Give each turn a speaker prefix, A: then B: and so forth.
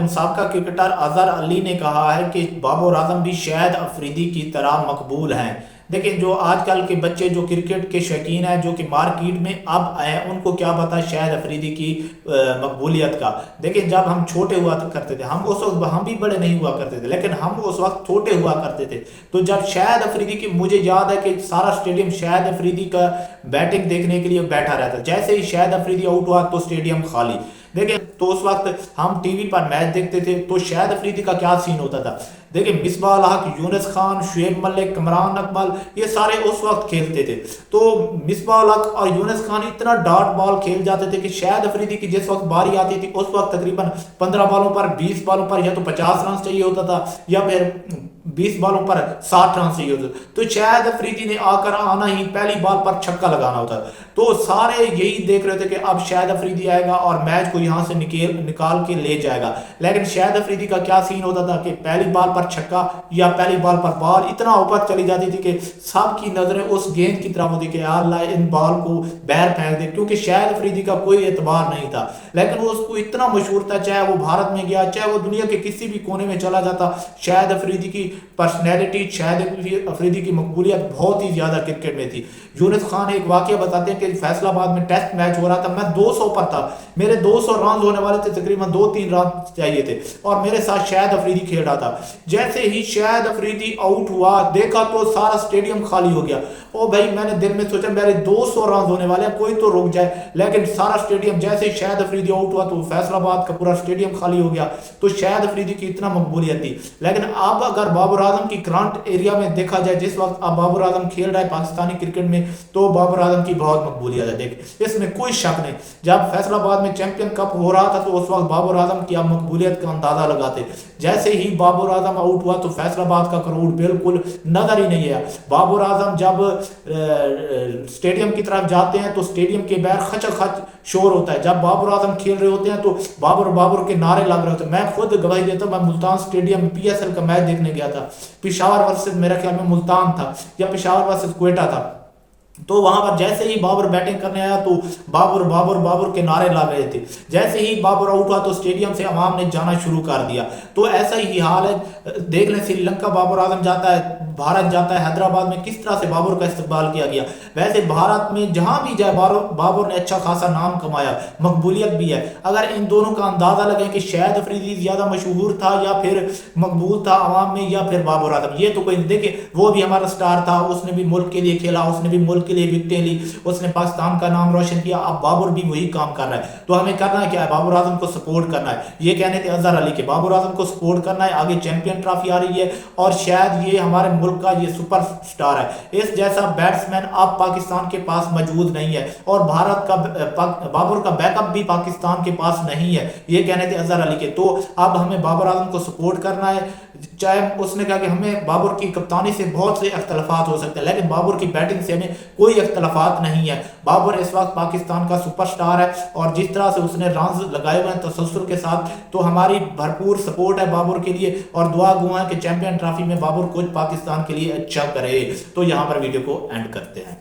A: سابقہ کرکٹر اظہر علی نے کہا ہے کہ بابر اعظم بھی شاہد افریدی کی طرح مقبول ہیں۔ دیکھیں جو آج کل کے بچے جو کرکٹ کے شوقین ہیں جو کہ مارکیٹ میں اب آئے ان کو کیا پتا شاہد افریدی کی مقبولیت کا۔ دیکھیں جب ہم چھوٹے ہوا کرتے تھے ہم اس وقت ہم بھی بڑے نہیں ہوا کرتے تھے لیکن ہم اس وقت چھوٹے ہوا کرتے تھے، تو جب شاہد افریدی کی مجھے یاد ہے کہ سارا اسٹیڈیم شاہد افریدی کا بیٹنگ دیکھنے کے لیے بیٹھا رہتا، جیسے ہی شاہد افریدی آؤٹ ہوا تو اسٹیڈیم خالی۔ دیکھیں تو اس وقت ہم ٹی وی پر میچ دیکھتے تھے تو شاہد افریدی کا کیا سین ہوتا تھا۔ دیکھیں مصباح الحق، یونس خان، شعیب ملک، کمران اکمل یہ سارے اس وقت کھیلتے تھے، تو مصباح الحق اور یونس خان اتنا ڈاٹ بال کھیل جاتے تھے کہ شاہد افریدی کی جس وقت باری آتی تھی اس وقت تقریباً 15 بالوں پر 20 بالوں پر یا تو 50 رن چاہیے ہوتا تھا یا پھر 20 بالوں پر 60 رن چاہیے ہوتا تھا، تو شاہد افریدی نے آنا ہی پہلی بال پر چھکا لگانا ہوتا تھا، تو سارے یہی دیکھ رہے تھے کہ اب شاہد افریدی آئے گا اور میچ کو یہاں سے نکال کے لے جائے گا۔ لیکن شاہد افریدی کا کیا سین ہوتا تھا کہ پہلی بال پر چھکا یا پہلی بال پر بال اتنا اوپر چلی جاتی تھی کہ سب کی نظریں اس گیند کی طرف ہوتی کہ یا اللہ ان بال کو باہر پھینک دے، کیونکہ شاہد افریدی کا کوئی اعتبار نہیں تھا، لیکن وہ اس کو اتنا مشہور تھا، چاہے وہ بھارت میں گیا چاہے وہ دنیا کے کسی بھی کونے میں چلا جاتا، شاہد افریدی کی پرسنالٹی، شاہد افریدی کی مقبولیت بہت ہی زیادہ کرکٹ میں تھی۔ یونس خان ایک واقعہ بتاتے ہیں کہ فیصل آباد میں ٹیسٹ میچ ہو رہا تھا، میں 200 پر تھا، میرے 200 رنز ہونے والے تھے، تقریباً 2-3 رن چاہیے تھے اور میرے ساتھ شاہد افریدی کھیل رہا تھا۔ جیسے ہی شاہد افریدی آؤٹ ہوا دیکھا تو سارا اسٹیڈیم خالی ہو گیا، او بھائی میں نے دل میں سوچا میرے 200 رنز ہونے والے ہیں کوئی تو رک جائے، لیکن سارا اسٹیڈیم جیسے ہی شاہد افریدی آؤٹ ہوا تو فیصل آباد کا پورا اسٹیڈیم خالی ہو گیا، تو شاہد افریدی کی اتنا مقبولیت تھی۔ لیکن اب اگر بابر اعظم کی کرنٹ ایریا میں دیکھا جائے جس وقت اب بابر اعظم کھیل رہا ہے پاکستانی کرکٹ میں تو بابر اعظم کی بہت مقبولیت ہے، دیکھ اس میں کوئی شک نہیں۔ جب فیصل آباد میں چیمپئن کپ ہو رہا تھا تو اس وقت بابر اعظم کی اب مقبولیت کا اندازہ لگاتے، جیسے ہی بابر اعظم آؤٹ ہوا تو فیصل آباد کا کروڑ بالکل نظر ہی نہیں ہے۔ بابر اعظم جب اسٹیڈیم کی طرف جاتے ہیں تو اسٹیڈیم کے باہر خچ خچ شور ہوتا ہے، جب بابر اعظم کھیل رہے ہوتے ہیں تو بابر کے نعرے لگ رہے ہوتے ہیں۔ میں خود گواہی دیتا ہوں، میں ملتان اسٹیڈیم میں PSL کا میچ دیکھنے گیا تھا، پشاور ورسز میرا خیال میں ملتان تھا یا پشاور ورسز کوئٹہ تھا، تو وہاں پر جیسے ہی بابر بیٹنگ کرنے آیا تو بابر کے نعرے لا رہے تھے، جیسے ہی بابر آؤٹ ہوا تو اسٹیڈیم سے عوام نے جانا شروع کر دیا۔ تو ایسا ہی حال ہے، دیکھ لیں سری لنکا بابر اعظم جاتا ہے، بھارت جاتا ہے، حیدرآباد میں کس طرح سے بابر کا استقبال کیا گیا۔ ویسے بھارت میں جہاں بھی جائے بابر نے اچھا خاصا نام کمایا، مقبولیت بھی ہے۔ اگر ان دونوں کا اندازہ لگے کہ شاہد افریدی زیادہ مشہور تھا یا پھر مقبول تھا عوام میں یا پھر بابر اعظم، یہ تو کوئی نہیں، دیکھیں وہ بھی ہمارا سٹار تھا، اس نے بھی ملک کے لیے کھیلا، اس نے بھی ملک کے لیے وکٹیں لی، اس نے پاکستان کا نام روشن کیا، اب بابر بھی وہی کام کر رہا ہے، تو ہمیں کرنا کیا ہے؟ بابر اعظم کو سپورٹ کرنا ہے۔ یہ کہنے تھے اظہر علی کے بابر اعظم کو سپورٹ کرنا ہے، آگے چیمپئن ٹرافی آ رہی ہے اور شاید یہ ہمارے ملک کا یہ سپر سٹار ہے، اس جیسا بیٹسمین اب پاکستان کے پاس موجود نہیں ہے اور بابر کا بیک اپ بھی پاکستان کے پاس نہیں ہے، یہ کہنے تھے اظہر علی کے۔ تو اب ہمیں بابر اعظم کو سپورٹ کرنا ہے، چاہے اس نے کہا کہ ہمیں بابر کی کپتانی سے بہت سے اختلافات ہو سکتے ہیں لیکن بابر کی بیٹنگ سے ہمیں کوئی اختلافات نہیں ہے۔ بابر اس وقت پاکستان کا سپر سٹار ہے اور جس طرح سے اس نے رنز لگائے ہوئے ہیں تسلسل کے ساتھ، تو ہماری بھرپور سپورٹ ہے بابر کے لیے اور دعا گو ہے کہ چیمپئن ٹرافی میں بابر کچھ پاکستان کے لیے اچھا کرے۔ تو یہاں پر ویڈیو کو اینڈ کرتے ہیں۔